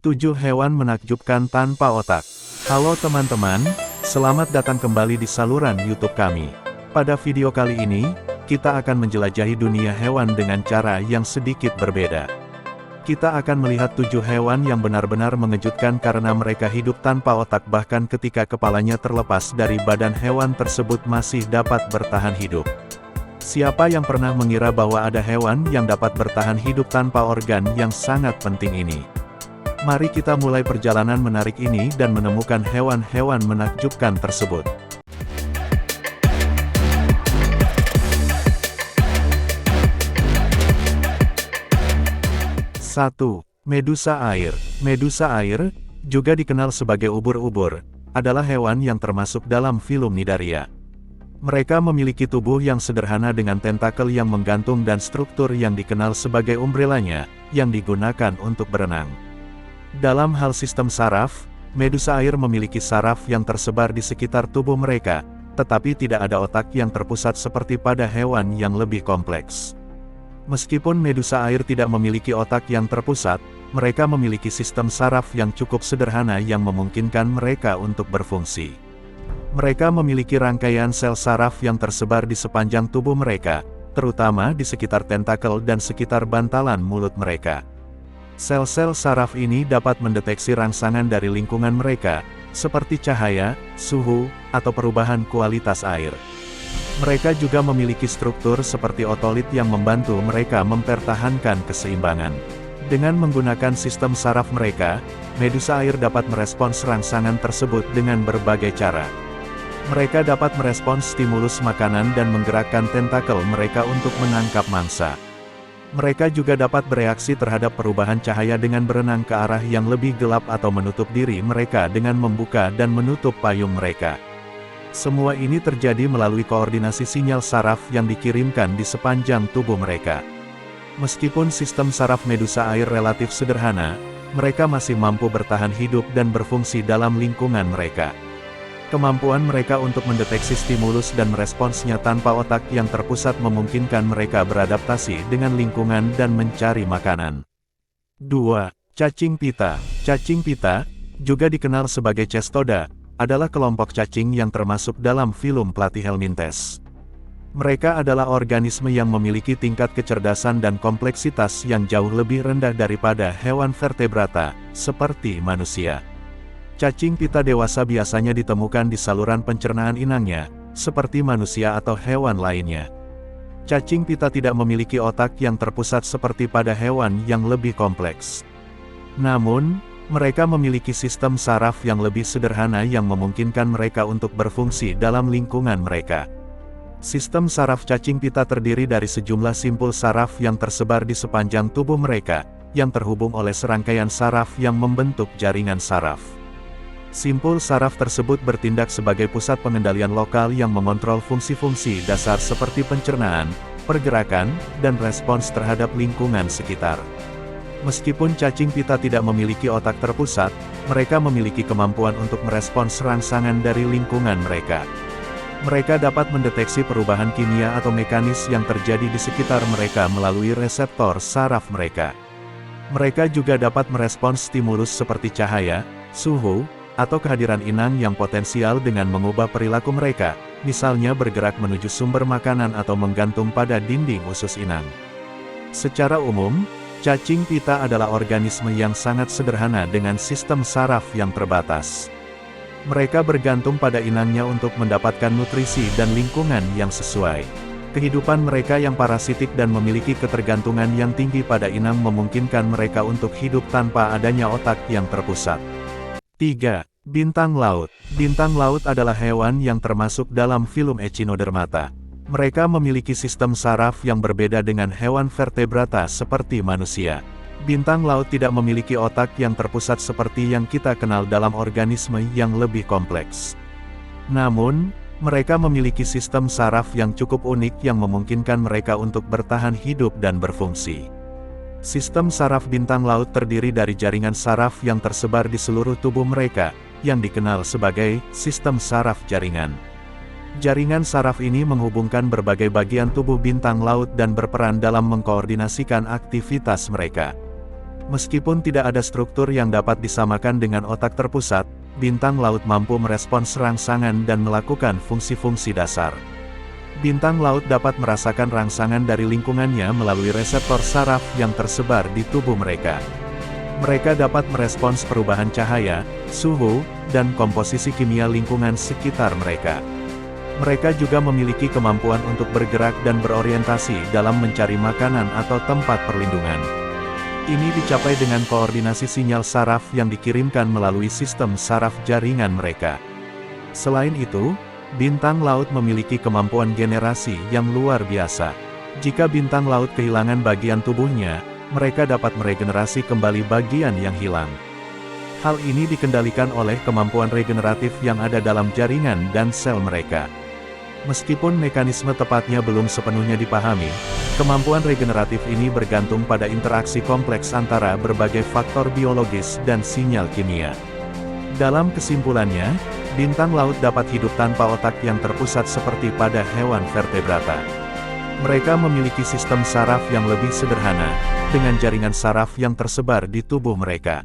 7 hewan menakjubkan tanpa otak. Halo teman-teman, selamat datang kembali di saluran YouTube kami. Pada video kali ini, kita akan menjelajahi dunia hewan dengan cara yang sedikit berbeda. Kita akan melihat 7 hewan yang benar-benar mengejutkan karena mereka hidup tanpa otak bahkan ketika kepalanya terlepas dari badan hewan tersebut masih dapat bertahan hidup. Siapa yang pernah mengira bahwa ada hewan yang dapat bertahan hidup tanpa organ yang sangat penting ini? Mari kita mulai perjalanan menarik ini dan menemukan hewan-hewan menakjubkan tersebut. 1. Medusa air. Medusa air, juga dikenal sebagai ubur-ubur, adalah hewan yang termasuk dalam filum Cnidaria. Mereka memiliki tubuh yang sederhana dengan tentakel yang menggantung dan struktur yang dikenal sebagai umbrellanya, yang digunakan untuk berenang. Dalam hal sistem saraf, medusa air memiliki saraf yang tersebar di sekitar tubuh mereka, tetapi tidak ada otak yang terpusat seperti pada hewan yang lebih kompleks. Meskipun medusa air tidak memiliki otak yang terpusat, mereka memiliki sistem saraf yang cukup sederhana yang memungkinkan mereka untuk berfungsi. Mereka memiliki rangkaian sel saraf yang tersebar di sepanjang tubuh mereka, terutama di sekitar tentakel dan sekitar bantalan mulut mereka. Sel-sel saraf ini dapat mendeteksi rangsangan dari lingkungan mereka, seperti cahaya, suhu, atau perubahan kualitas air. Mereka juga memiliki struktur seperti otolit yang membantu mereka mempertahankan keseimbangan. Dengan menggunakan sistem saraf mereka, medusa air dapat merespons rangsangan tersebut dengan berbagai cara. Mereka dapat merespons stimulus makanan dan menggerakkan tentakel mereka untuk menangkap mangsa. Mereka juga dapat bereaksi terhadap perubahan cahaya dengan berenang ke arah yang lebih gelap atau menutup diri mereka dengan membuka dan menutup payung mereka. Semua ini terjadi melalui koordinasi sinyal saraf yang dikirimkan di sepanjang tubuh mereka. Meskipun sistem saraf medusa air relatif sederhana, mereka masih mampu bertahan hidup dan berfungsi dalam lingkungan mereka. Kemampuan mereka untuk mendeteksi stimulus dan meresponsnya tanpa otak yang terpusat memungkinkan mereka beradaptasi dengan lingkungan dan mencari makanan. 2. Cacing pita. Cacing pita, juga dikenal sebagai Cestoda, adalah kelompok cacing yang termasuk dalam filum Platyhelminthes. Mereka adalah organisme yang memiliki tingkat kecerdasan dan kompleksitas yang jauh lebih rendah daripada hewan vertebrata, seperti manusia. Cacing pita dewasa biasanya ditemukan di saluran pencernaan inangnya, seperti manusia atau hewan lainnya. Cacing pita tidak memiliki otak yang terpusat seperti pada hewan yang lebih kompleks. Namun, mereka memiliki sistem saraf yang lebih sederhana yang memungkinkan mereka untuk berfungsi dalam lingkungan mereka. Sistem saraf cacing pita terdiri dari sejumlah simpul saraf yang tersebar di sepanjang tubuh mereka, yang terhubung oleh serangkaian saraf yang membentuk jaringan saraf. Simpul saraf tersebut bertindak sebagai pusat pengendalian lokal yang mengontrol fungsi-fungsi dasar seperti pencernaan, pergerakan, dan respons terhadap lingkungan sekitar. Meskipun cacing pita tidak memiliki otak terpusat, mereka memiliki kemampuan untuk merespons rangsangan dari lingkungan mereka. Mereka dapat mendeteksi perubahan kimia atau mekanis yang terjadi di sekitar mereka melalui reseptor saraf mereka. Mereka juga dapat merespons stimulus seperti cahaya, suhu, atau kehadiran inang yang potensial dengan mengubah perilaku mereka, misalnya bergerak menuju sumber makanan atau menggantung pada dinding usus inang. Secara umum, cacing pita adalah organisme yang sangat sederhana dengan sistem saraf yang terbatas. Mereka bergantung pada inangnya untuk mendapatkan nutrisi dan lingkungan yang sesuai. Kehidupan mereka yang parasitik dan memiliki ketergantungan yang tinggi pada inang memungkinkan mereka untuk hidup tanpa adanya otak yang terpusat. 3. Bintang laut. Bintang laut adalah hewan yang termasuk dalam filum Echinodermata. Mereka memiliki sistem saraf yang berbeda dengan hewan vertebrata seperti manusia. Bintang laut tidak memiliki otak yang terpusat seperti yang kita kenal dalam organisme yang lebih kompleks. Namun, mereka memiliki sistem saraf yang cukup unik yang memungkinkan mereka untuk bertahan hidup dan berfungsi. Sistem saraf bintang laut terdiri dari jaringan saraf yang tersebar di seluruh tubuh mereka, yang dikenal sebagai sistem saraf jaringan. Jaringan saraf ini menghubungkan berbagai bagian tubuh bintang laut dan berperan dalam mengkoordinasikan aktivitas mereka. Meskipun tidak ada struktur yang dapat disamakan dengan otak terpusat, bintang laut mampu merespons rangsangan dan melakukan fungsi-fungsi dasar. Bintang laut dapat merasakan rangsangan dari lingkungannya melalui reseptor saraf yang tersebar di tubuh mereka. Mereka dapat merespons perubahan cahaya, suhu, dan komposisi kimia lingkungan sekitar mereka. Mereka juga memiliki kemampuan untuk bergerak dan berorientasi dalam mencari makanan atau tempat perlindungan. Ini dicapai dengan koordinasi sinyal saraf yang dikirimkan melalui sistem saraf jaringan mereka. Selain itu, bintang laut memiliki kemampuan generasi yang luar biasa. Jika bintang laut kehilangan bagian tubuhnya, mereka dapat meregenerasi kembali bagian yang hilang. Hal ini dikendalikan oleh kemampuan regeneratif yang ada dalam jaringan dan sel mereka. Meskipun mekanisme tepatnya belum sepenuhnya dipahami, kemampuan regeneratif ini bergantung pada interaksi kompleks antara berbagai faktor biologis dan sinyal kimia. Dalam kesimpulannya, bintang laut dapat hidup tanpa otak yang terpusat seperti pada hewan vertebrata. Mereka memiliki sistem saraf yang lebih sederhana, dengan jaringan saraf yang tersebar di tubuh mereka.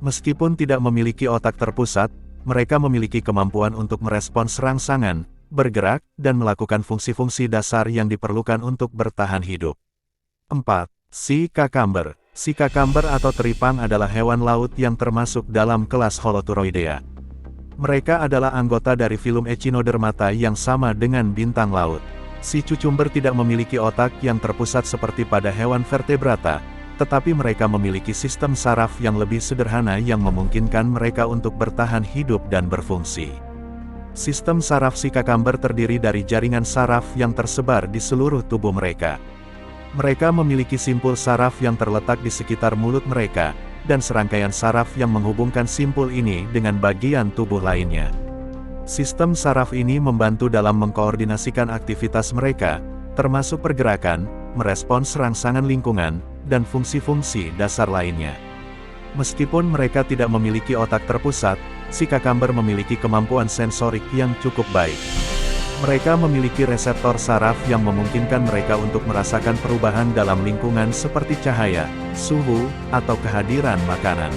Meskipun tidak memiliki otak terpusat, mereka memiliki kemampuan untuk merespons rangsangan, bergerak, dan melakukan fungsi-fungsi dasar yang diperlukan untuk bertahan hidup. 4. Sea cucumber. Sea cucumber atau teripang adalah hewan laut yang termasuk dalam kelas Holoturoidea. Mereka adalah anggota dari filum Echinodermata yang sama dengan bintang laut. Sea cucumber tidak memiliki otak yang terpusat seperti pada hewan vertebrata, tetapi mereka memiliki sistem saraf yang lebih sederhana yang memungkinkan mereka untuk bertahan hidup dan berfungsi. Sistem saraf sea cucumber terdiri dari jaringan saraf yang tersebar di seluruh tubuh mereka. Mereka memiliki simpul saraf yang terletak di sekitar mulut mereka, dan serangkaian saraf yang menghubungkan simpul ini dengan bagian tubuh lainnya. Sistem saraf ini membantu dalam mengkoordinasikan aktivitas mereka, termasuk pergerakan, merespons rangsangan lingkungan, dan fungsi-fungsi dasar lainnya. Meskipun mereka tidak memiliki otak terpusat, sea cucumber memiliki kemampuan sensorik yang cukup baik. Mereka memiliki reseptor saraf yang memungkinkan mereka untuk merasakan perubahan dalam lingkungan seperti cahaya, suhu, atau kehadiran makanan.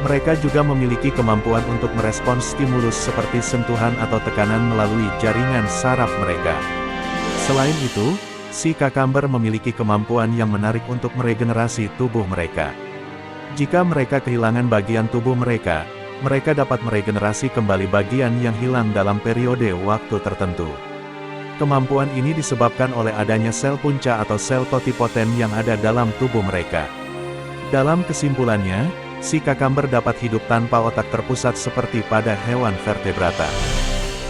Mereka juga memiliki kemampuan untuk merespons stimulus seperti sentuhan atau tekanan melalui jaringan saraf mereka. Selain itu, sea cucumber memiliki kemampuan yang menarik untuk meregenerasi tubuh mereka. Jika mereka kehilangan bagian tubuh mereka, mereka dapat meregenerasi kembali bagian yang hilang dalam periode waktu tertentu. Kemampuan ini disebabkan oleh adanya sel punca atau sel totipoten yang ada dalam tubuh mereka. Dalam kesimpulannya, sea cucumber dapat hidup tanpa otak terpusat seperti pada hewan vertebrata.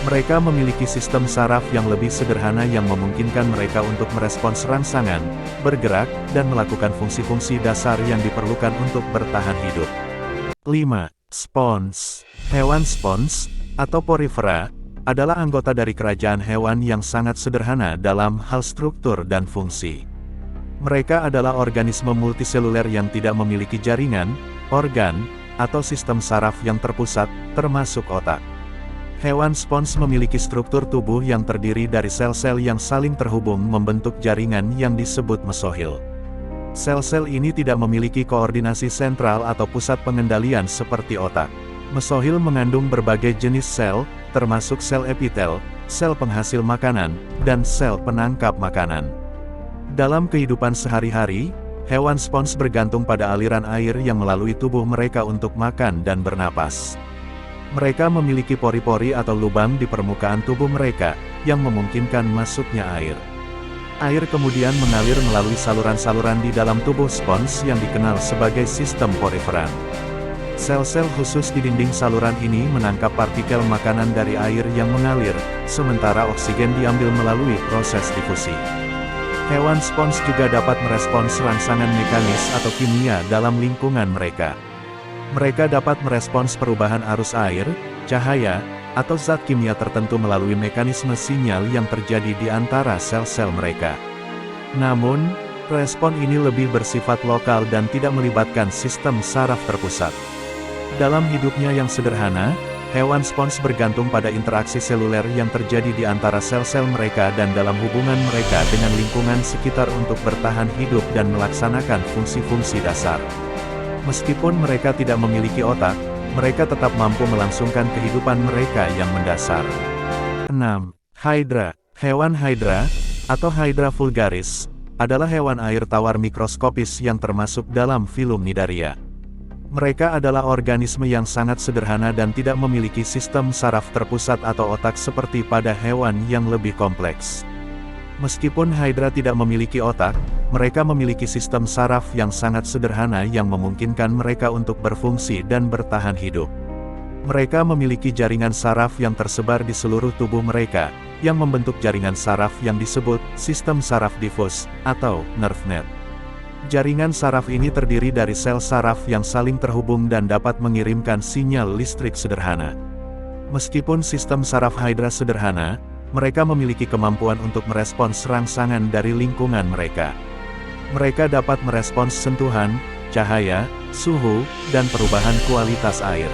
Mereka memiliki sistem saraf yang lebih sederhana yang memungkinkan mereka untuk merespons rangsangan, bergerak, dan melakukan fungsi-fungsi dasar yang diperlukan untuk bertahan hidup. 5. Spons. Hewan spons, atau porifera, adalah anggota dari kerajaan hewan yang sangat sederhana dalam hal struktur dan fungsi. Mereka adalah organisme multiseluler yang tidak memiliki jaringan, organ, atau sistem saraf yang terpusat, termasuk otak. Hewan spons memiliki struktur tubuh yang terdiri dari sel-sel yang saling terhubung membentuk jaringan yang disebut mesohil. Sel-sel ini tidak memiliki koordinasi sentral atau pusat pengendalian seperti otak. Mesohil mengandung berbagai jenis sel, termasuk sel epitel, sel penghasil makanan, dan sel penangkap makanan. Dalam kehidupan sehari-hari, hewan spons bergantung pada aliran air yang melalui tubuh mereka untuk makan dan bernapas. Mereka memiliki pori-pori atau lubang di permukaan tubuh mereka, yang memungkinkan masuknya air. Air kemudian mengalir melalui saluran-saluran di dalam tubuh spons yang dikenal sebagai sistem poriferan. Sel-sel khusus di dinding saluran ini menangkap partikel makanan dari air yang mengalir, sementara oksigen diambil melalui proses difusi. Hewan spons juga dapat merespons rangsangan mekanis atau kimia dalam lingkungan mereka. Mereka dapat merespons perubahan arus air, cahaya, atau zat kimia tertentu melalui mekanisme sinyal yang terjadi di antara sel-sel mereka. Namun, respon ini lebih bersifat lokal dan tidak melibatkan sistem saraf terpusat. Dalam hidupnya yang sederhana, hewan spons bergantung pada interaksi seluler yang terjadi di antara sel-sel mereka dan dalam hubungan mereka dengan lingkungan sekitar untuk bertahan hidup dan melaksanakan fungsi-fungsi dasar. Meskipun mereka tidak memiliki otak, mereka tetap mampu melangsungkan kehidupan mereka yang mendasar. 6. Hydra. Hewan Hydra, atau Hydra vulgaris, adalah hewan air tawar mikroskopis yang termasuk dalam filum Cnidaria. Mereka adalah organisme yang sangat sederhana dan tidak memiliki sistem saraf terpusat atau otak seperti pada hewan yang lebih kompleks. Meskipun Hydra tidak memiliki otak, mereka memiliki sistem saraf yang sangat sederhana yang memungkinkan mereka untuk berfungsi dan bertahan hidup. Mereka memiliki jaringan saraf yang tersebar di seluruh tubuh mereka, yang membentuk jaringan saraf yang disebut sistem saraf difus, atau nerve net. Jaringan saraf ini terdiri dari sel saraf yang saling terhubung dan dapat mengirimkan sinyal listrik sederhana. Meskipun sistem saraf Hydra sederhana, mereka memiliki kemampuan untuk merespons rangsangan dari lingkungan mereka. Mereka dapat merespons sentuhan, cahaya, suhu, dan perubahan kualitas air.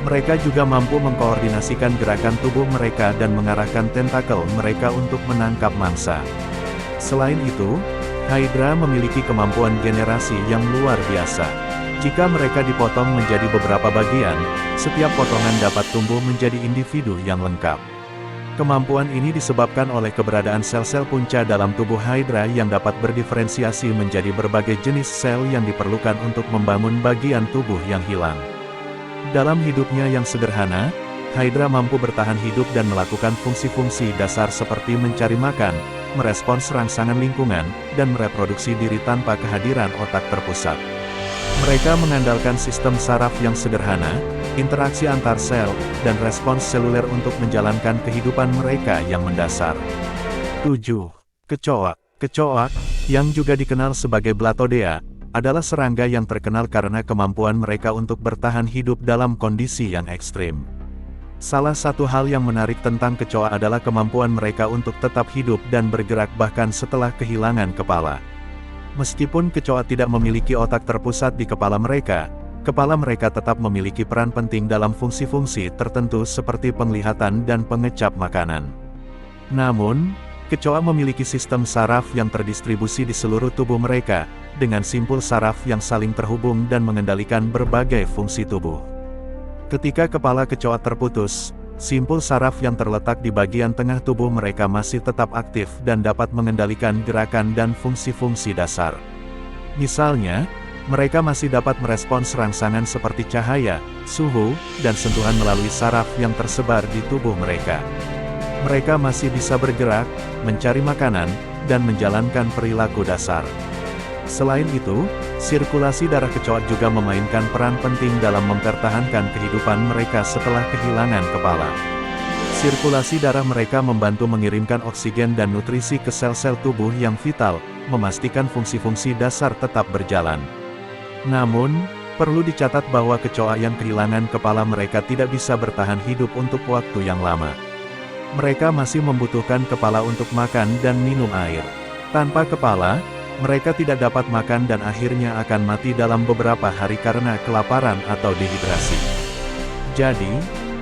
Mereka juga mampu mengkoordinasikan gerakan tubuh mereka dan mengarahkan tentakel mereka untuk menangkap mangsa. Selain itu, Hydra memiliki kemampuan generasi yang luar biasa. Jika mereka dipotong menjadi beberapa bagian, setiap potongan dapat tumbuh menjadi individu yang lengkap. Kemampuan ini disebabkan oleh keberadaan sel-sel punca dalam tubuh Hydra yang dapat berdiferensiasi menjadi berbagai jenis sel yang diperlukan untuk membangun bagian tubuh yang hilang. Dalam hidupnya yang sederhana, Hydra mampu bertahan hidup dan melakukan fungsi-fungsi dasar seperti mencari makan, merespons rangsangan lingkungan, dan mereproduksi diri tanpa kehadiran otak terpusat. Mereka mengandalkan sistem saraf yang sederhana, interaksi antar sel, dan respons seluler untuk menjalankan kehidupan mereka yang mendasar. 7. Kecoak. Kecoak, yang juga dikenal sebagai Blattodea, adalah serangga yang terkenal karena kemampuan mereka untuk bertahan hidup dalam kondisi yang ekstrim. Salah satu hal yang menarik tentang kecoa adalah kemampuan mereka untuk tetap hidup dan bergerak bahkan setelah kehilangan kepala. Meskipun kecoa tidak memiliki otak terpusat di kepala mereka tetap memiliki peran penting dalam fungsi-fungsi tertentu seperti penglihatan dan pengecap makanan. Namun, kecoa memiliki sistem saraf yang terdistribusi di seluruh tubuh mereka, dengan simpul saraf yang saling terhubung dan mengendalikan berbagai fungsi tubuh. Ketika kepala kecoa terputus, simpul saraf yang terletak di bagian tengah tubuh mereka masih tetap aktif dan dapat mengendalikan gerakan dan fungsi-fungsi dasar. Misalnya, mereka masih dapat merespons rangsangan seperti cahaya, suhu, dan sentuhan melalui saraf yang tersebar di tubuh mereka. Mereka masih bisa bergerak, mencari makanan, dan menjalankan perilaku dasar. Selain itu, sirkulasi darah kecoa juga memainkan peran penting dalam mempertahankan kehidupan mereka setelah kehilangan kepala. Sirkulasi darah mereka membantu mengirimkan oksigen dan nutrisi ke sel-sel tubuh yang vital, memastikan fungsi-fungsi dasar tetap berjalan. Namun, perlu dicatat bahwa kecoa yang kehilangan kepala mereka tidak bisa bertahan hidup untuk waktu yang lama. Mereka masih membutuhkan kepala untuk makan dan minum air. Tanpa kepala, mereka tidak dapat makan dan akhirnya akan mati dalam beberapa hari karena kelaparan atau dehidrasi. Jadi,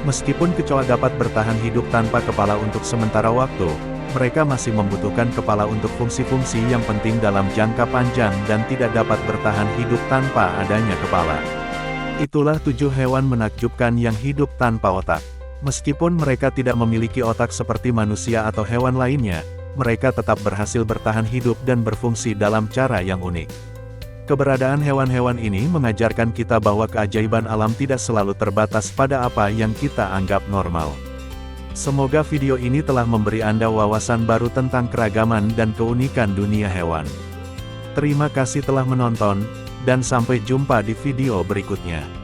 meskipun kecoa dapat bertahan hidup tanpa kepala untuk sementara waktu, mereka masih membutuhkan kepala untuk fungsi-fungsi yang penting dalam jangka panjang dan tidak dapat bertahan hidup tanpa adanya kepala. Itulah 7 hewan menakjubkan yang hidup tanpa otak. Meskipun mereka tidak memiliki otak seperti manusia atau hewan lainnya, mereka tetap berhasil bertahan hidup dan berfungsi dalam cara yang unik. Keberadaan hewan-hewan ini mengajarkan kita bahwa keajaiban alam tidak selalu terbatas pada apa yang kita anggap normal. Semoga video ini telah memberi Anda wawasan baru tentang keragaman dan keunikan dunia hewan. Terima kasih telah menonton, dan sampai jumpa di video berikutnya.